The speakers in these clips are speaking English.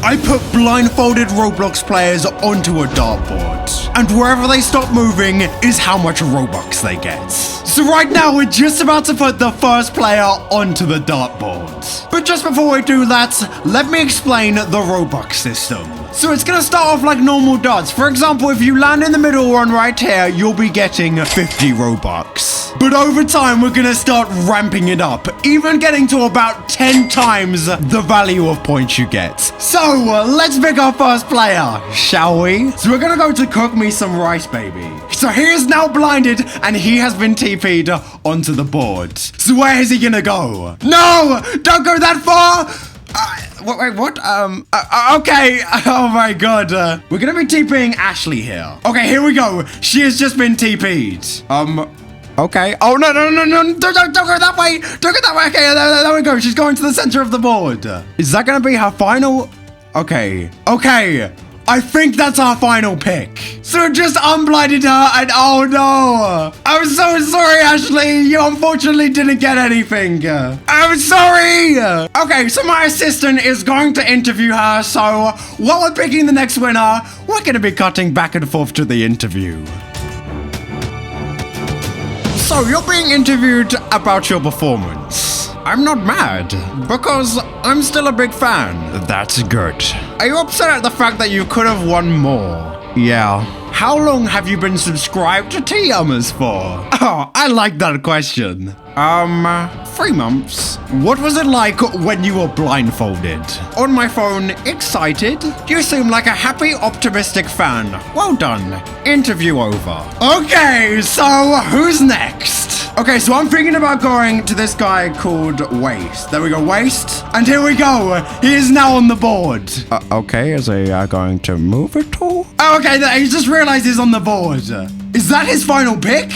I put blindfolded Roblox players onto a dartboard, and wherever they stop moving is how much Robux they get. So right now we're just about to put the first player onto the dartboard. But just before we do that, let me explain the Robux system. So it's gonna start off like normal darts. For example, if you land in the middle one right here, you'll be getting 50 Robux. But over time, we're gonna start ramping it up, even getting to about 10 times the value of points you get. So let's pick our first player, shall we? So we're gonna go to cook me some rice, baby. So he is now blinded and he has been TP'd onto the board. So where is he gonna go? No, don't go that far. Wait, what? Okay. Oh my god. We're gonna be TPing Ashley here. Okay, here we go. She has just been TP'd. Okay. Oh, no. Don't go that way. Don't go that way. Okay, there we go. She's going to the center of the board. Is that gonna be her final? Okay. I think that's our final pick. So it just unblinded her and oh no. I'm so sorry, Ashley. You unfortunately didn't get anything. I'm sorry. Okay, so my assistant is going to interview her. So while we're picking the next winner, we're going to be cutting back and forth to the interview. So you're being interviewed about your performance. I'm not mad, because I'm still a big fan. That's good. Are you upset at the fact that you could have won more? Yeah. How long have you been subscribed to T-Ummers for? Oh, I like that question. 3 months. What was it like when you were blindfolded? On my phone, excited. You seem like a happy, optimistic fan. Well done. Interview over. Okay, so who's next? Okay, so I'm thinking about going to this guy called Waste. There we go, Waste. And here we go. He is now on the board. Okay, is he going to move at all? Oh, okay, he just realized he's on the board. Is that his final pick?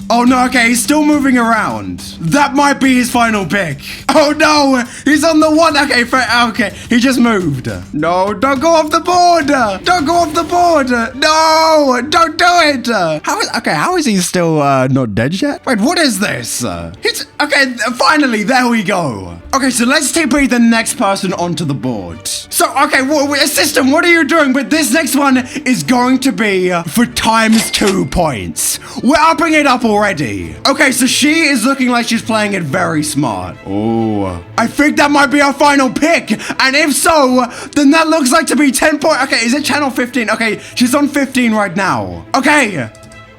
Oh no, okay, he's still moving around. That might be his final pick. Oh no, he's on the one. Okay, he just moved. No, don't go off the board. Don't go off the board. No, don't do it. How is he still not dead yet? Wait, what is this? Okay, finally, there we go. Okay, so let's TP the next person onto the board. So, okay, assistant, what are you doing? But this next one is going to be for ×2 points. We're upping it up already. Okay, so she is looking like she's playing it very smart. Oh, I think that might be our final pick. And if so, then that looks like to be 10 points. Okay, is it channel 15? Okay, she's on 15 right now. Okay,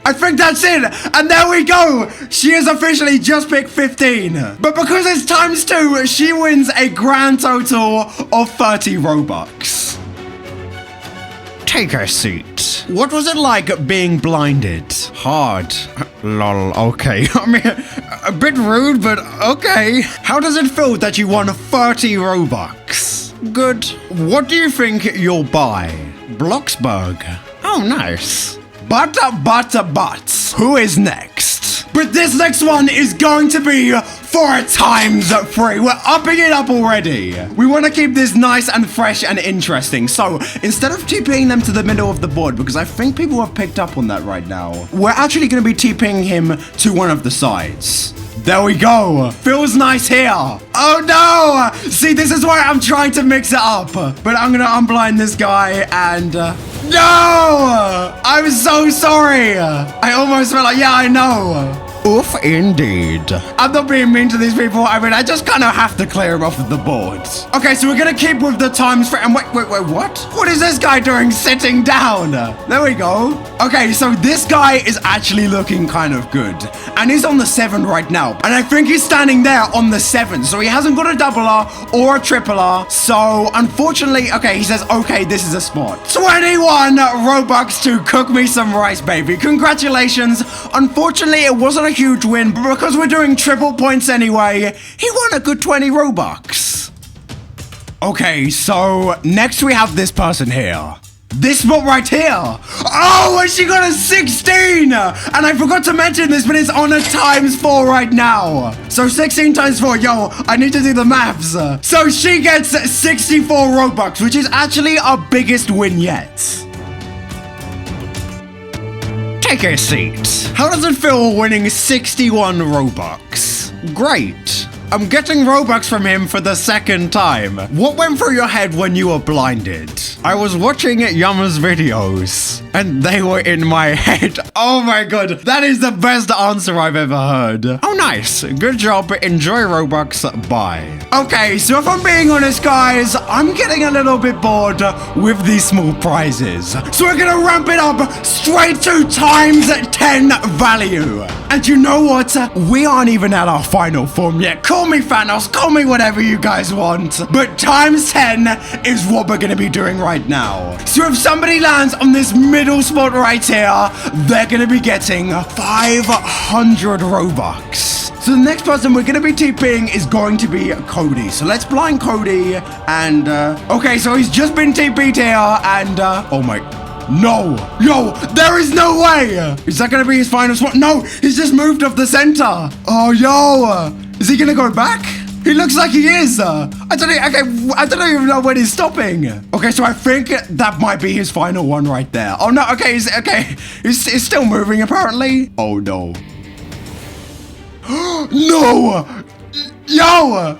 I think that's it. And there we go. She has officially just picked 15. But because it's ×2, she wins a grand total of 30 Robux. Take a seat. What was it like being blinded? Hard. Lol, okay. I mean, a bit rude, but okay. How does it feel that you won 30 Robux? Good. What do you think you'll buy? Bloxburg. Oh, nice. But, who is next? But this next one is going to be for ×3. We're upping it up already. We want to keep this nice and fresh and interesting. So instead of TPing them to the middle of the board, because I think people have picked up on that right now, we're actually going to be TPing him to one of the sides. There we go. Feels nice here. Oh no! See, this is why I'm trying to mix it up. But I'm gonna unblind this guy and... No! I'm so sorry. I almost felt like, yeah, I know. Oof, indeed. I'm not being mean to these people. I mean, I just kind of have to clear them off of the board. Okay, so we're gonna keep with the ×3. And wait, what? What is this guy doing sitting down? There we go. Okay, so this guy is actually looking kind of good. And he's on the 7 right now. And I think he's standing there on the 7. So he hasn't got a double R or a triple R. So unfortunately, okay, he says, okay, this is a spot. 21 Robux to cook me some rice, baby. Congratulations. Unfortunately, it wasn't a huge win, but because we're doing triple points anyway, he won a good 20 Robux. Okay, so next we have this person here. This spot right here. Oh, and she got a 16. And I forgot to mention this, but it's on a ×4 right now. So 16 ×4, yo, I need to do the maths. So she gets 64 Robux, which is actually our biggest win yet. Take a seat. How does it feel winning 61 Robux? Great. I'm getting Robux from him for the second time. What went through your head when you were blinded? I was watching Yama's videos and they were in my head. Oh my god, that is the best answer I've ever heard. Oh nice, good job, enjoy Robux, bye. Okay, so if I'm being honest guys, I'm getting a little bit bored with these small prizes. So we're gonna ramp it up straight to times 10 value. And you know what? We aren't even at our final form yet. Call me Thanos, call me whatever you guys want. But times 10 is what we're gonna be doing right now. So if somebody lands on this middle spot right here, they're gonna be getting 500 Robux. So the next person we're gonna be TPing is going to be Cody. So let's blind Cody and, okay, so he's just been TP'd here and, oh my... No, yo, there is no way. Is that gonna be his final spot? No, he's just moved off the center. Oh, yo, is he gonna go back? He looks like he is. I don't even know when he's stopping. Okay, so I think that might be his final one right there. Oh no, okay, he's still moving apparently. Oh no. No, yo.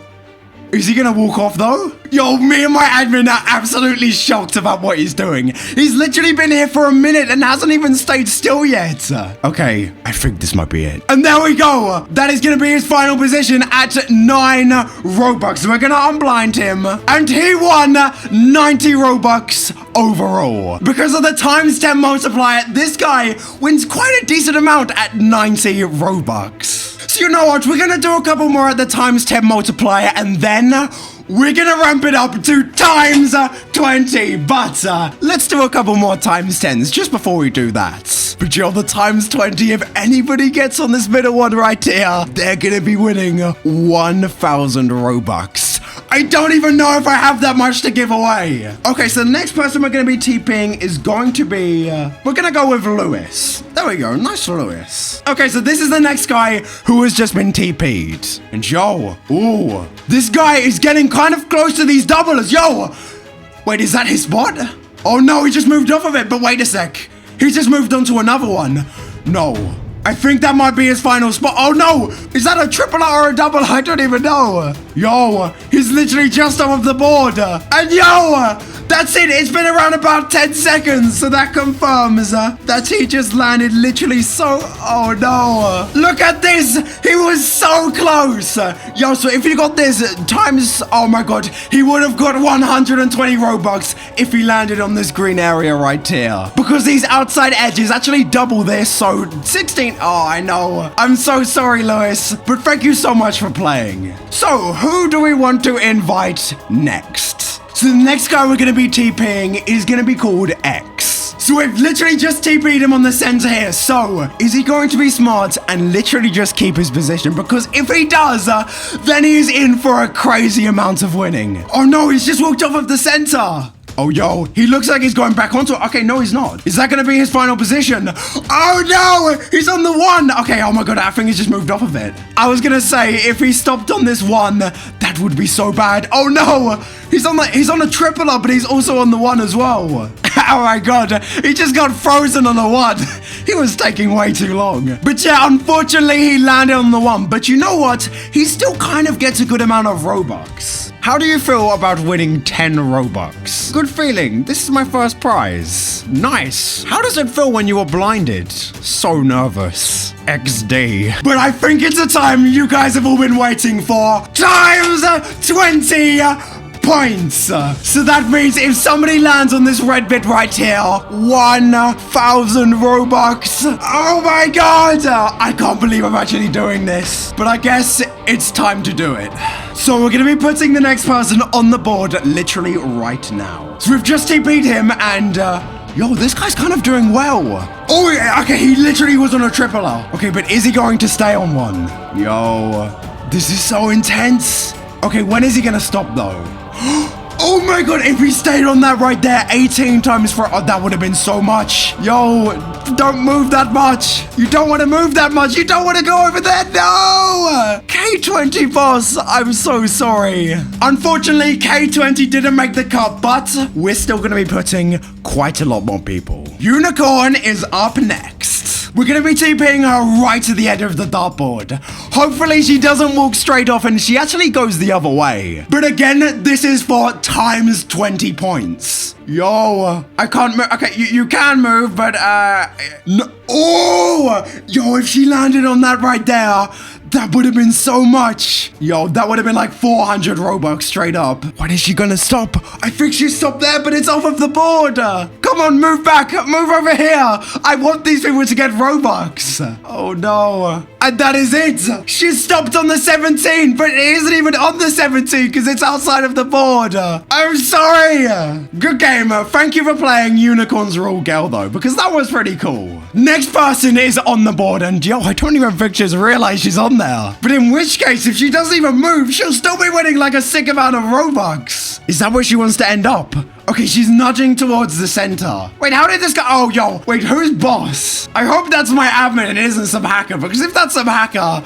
Is he gonna walk off though? Yo, me and my admin are absolutely shocked about what he's doing. He's literally been here for a minute and hasn't even stayed still yet. Okay, I think this might be it. And there we go. That is gonna be his final position at 9 Robux. So we're gonna unblind him. And he won 90 Robux overall. Because of the times 10 multiplier, this guy wins quite a decent amount at 90 Robux. So you know what, we're gonna do a couple more at the times 10 multiplier and then we're gonna ramp it up to times 20. But let's do a couple more times 10s just before we do that. But yo, the times 20, if anybody gets on this middle one right here, they're gonna be winning 1,000 Robux. I don't even know if I have that much to give away. Okay, so the next person we're going to be TPing is going to be... we're going to go with Lewis. There we go. Nice Lewis. Okay, so this is the next guy who has just been TP'd. And yo, ooh, this guy is getting kind of close to these doublers. Yo, wait, is that his spot? Oh no, he just moved off of it. But wait a sec. He just moved on to another one. No. I think that might be his final spot. Oh no! Is that a triple or a double? I don't even know. Yo, he's literally just off the board. And yo, that's it. It's been around about 10 seconds. So that confirms that he just landed literally so... Oh no. Look at this. He was so close. Yo, so if he got this times... Oh my god. He would have got 120 Robux if he landed on this green area right here. Because these outside edges actually double this. So 16... Oh, I know. I'm so sorry, Lewis. But thank you so much for playing. So, who do we want to invite next? So the next guy we're going to be TPing is going to be called X. So we've literally just TP'd him on the center here. So, is he going to be smart and literally just keep his position? Because if he does, then he's in for a crazy amount of winning. Oh no, he's just walked off of the center. Oh, yo, he looks like he's going back onto it. Okay, no, he's not. Is that going to be his final position? Oh, no, he's on the one. Okay, oh my god, I think he's just moved off of it. I was going to say, if he stopped on this one, that would be so bad. Oh, no, he's on a triple up, but he's also on the one as well. Oh my god, he just got frozen on the one. He was taking way too long. But yeah, unfortunately, he landed on the one. But you know what? He still kind of gets a good amount of Robux. How do you feel about winning 10 Robux? Good feeling. This is my first prize. Nice. How does it feel when you are blinded? So nervous. XD. But I think it's the time you guys have all been waiting for. Times 20 points. So that means if somebody lands on this red bit right here, 1,000 Robux. Oh my god. I can't believe I'm actually doing this. But I guess it's time to do it. So we're going to be putting the next person on the board literally right now. So we've just TP'd him and... yo, this guy's kind of doing well. Oh, yeah, okay, he literally was on a triple R. Okay, but is he going to stay on one? Yo, this is so intense. Okay, when is he going to stop though? Oh my god, if he stayed on that right there 18 times for... Oh, that would have been so much. Yo, don't move that much. You don't want to move that much. You don't want to go over there. No! K20 boss, I'm so sorry. Unfortunately, K20 didn't make the cut, but we're still going to be putting quite a lot more people. Unicorn is up next. We're gonna be TPing her right to the end of the dartboard. Hopefully she doesn't walk straight off and she actually goes the other way. But again, this is for times 20 points. Yo, I can't move. Okay, you can move, but no. Oh, yo, if she landed on that right there, that would have been so much. Yo, that would have been like 400 Robux straight up. When is she gonna stop? I think she stopped there, but it's off of the board. Come on, move back. Move over here. I want these people to get Robux. Oh, no. And that is it. She stopped on the 17, but it isn't even on the 17 because it's outside of the board. I'm sorry. Good game. Thank you for playing Unicorns Rule Girl, though, because that was pretty cool. Next person is on the board, and yo, I don't even think she's realized she's on there. But in which case, if she doesn't even move, she'll still be winning like a sick amount of Robux. Is that where she wants to end up? Okay, she's nudging towards the center. Wait, how did this go? Oh, yo, wait, who's boss? I hope that's my admin and it isn't some hacker, because if that's some hacker,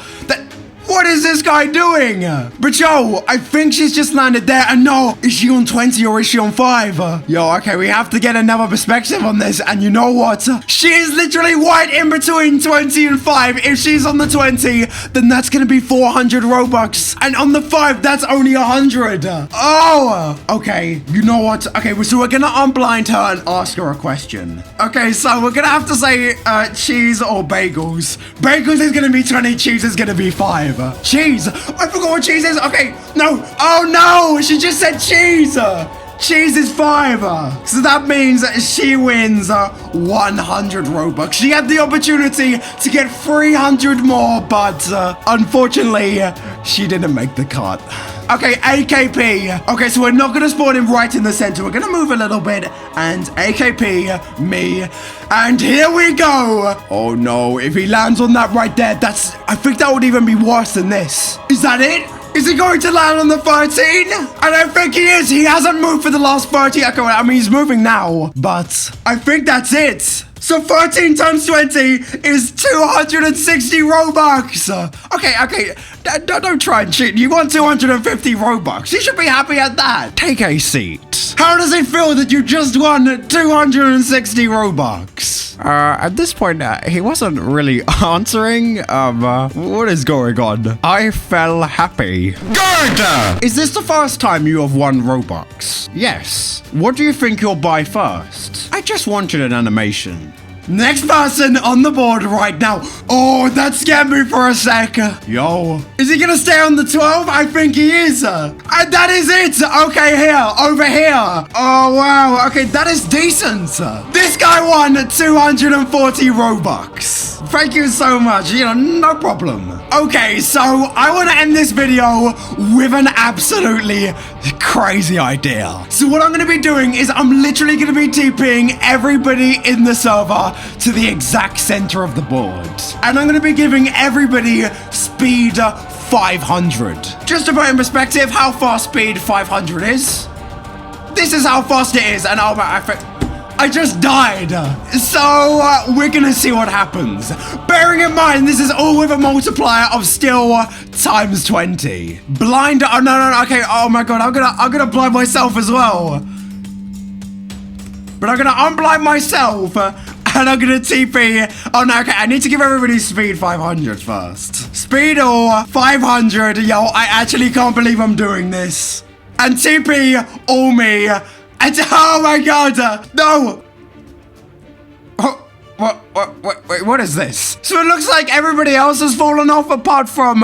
what is this guy doing? But yo, I think she's just landed there. And no, is she on 20 or is she on 5? Yo, okay, we have to get another perspective on this. And you know what? She is literally right in between 20 and 5. If she's on the 20, then that's going to be 400 Robux. And on the 5, that's only 100. Oh, okay. You know what? Okay, so we're going to unblind her and ask her a question. Okay, so we're going to have to say cheese or bagels. Bagels is going to be 20, cheese is going to be 5. Cheese. I forgot what cheese is. Okay. No. Oh, no. She just said cheese. Cheese is 5. So that means she wins 100 Robux. She had the opportunity to get 300 more, but unfortunately, she didn't make the cut. Okay, AKP. Okay, so we're not going to spawn him right in the center. We're going to move a little bit. And AKP, me. And here we go. Oh, no. If he lands on that right there, I think that would even be worse than this. Is that it? Is he going to land on the 13? I don't think he is. He hasn't moved for the last 30. Okay, I mean, he's moving now. But I think that's it. So 13 times 20 is 260 Robux. Okay. Don't try and cheat. You want 250 Robux. You should be happy at that. Take a seat. How does it feel that you just won 260 Robux? At this point, he wasn't really answering. What is going on? I felt happy. Good! Is this the first time you have won Robux? Yes. What do you think you'll buy first? I just wanted an animation. Next person on the board right now. Oh, that scared me for a sec. Yo, is he gonna stay on the 12? I think he is. And that is it. Okay, over here. Oh, wow. Okay, that is decent. This guy won 240 Robux. Thank you so much. You know, no problem. Okay, so I want to end this video with an absolutely crazy idea. So what I'm going to be doing is I'm literally going to be TPing everybody in the server to the exact center of the board. And I'm going to be giving everybody speed 500. Just to put in perspective how fast speed 500 is. This is how fast it is. And I just died. So we're gonna see what happens. Bearing in mind, this is all with a multiplier of still times 20. Blind. Oh no. Okay. Oh my god. I'm gonna blind myself as well. But I'm gonna unblind myself and I'm gonna TP. Oh no. Okay. I need to give everybody speed 500 first. Speed or 500. Yo, I actually can't believe I'm doing this. And TP all me. And oh my god, no! Wait, what is this? So it looks like everybody else has fallen off apart from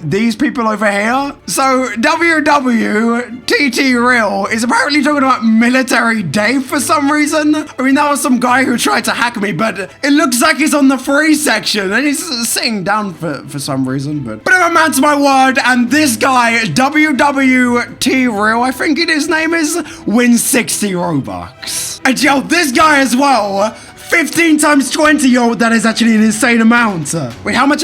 these people over here. So WWTT Real is apparently talking about military day for some reason. I mean, that was some guy who tried to hack me, but it looks like he's on the free section and he's sitting down for some reason. But I'm a man to my word, and this guy, WWT Real, I think his name is, wins 60 Robux. And yo, this guy as well, 15 times 20, yo, that is actually an insane amount. Wait, how much?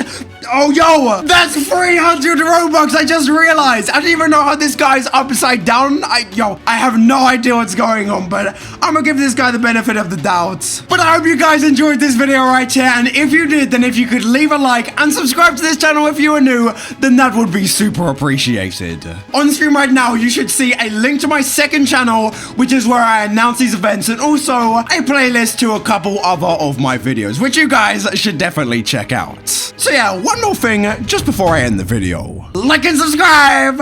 Oh, yo, that's 300 Robux. I just realized. I didn't even know how this guy's upside down. I have no idea what's going on, but I'm gonna give this guy the benefit of the doubt. But I hope you guys enjoyed this video right here, and if you did, then if you could leave a like and subscribe to this channel if you are new, then that would be super appreciated. On screen right now, you should see a link to my second channel, which is where I announce these events, and also a playlist to a couple other of my videos, which you guys should definitely check out. So yeah, one more thing just before I end the video. Like and subscribe!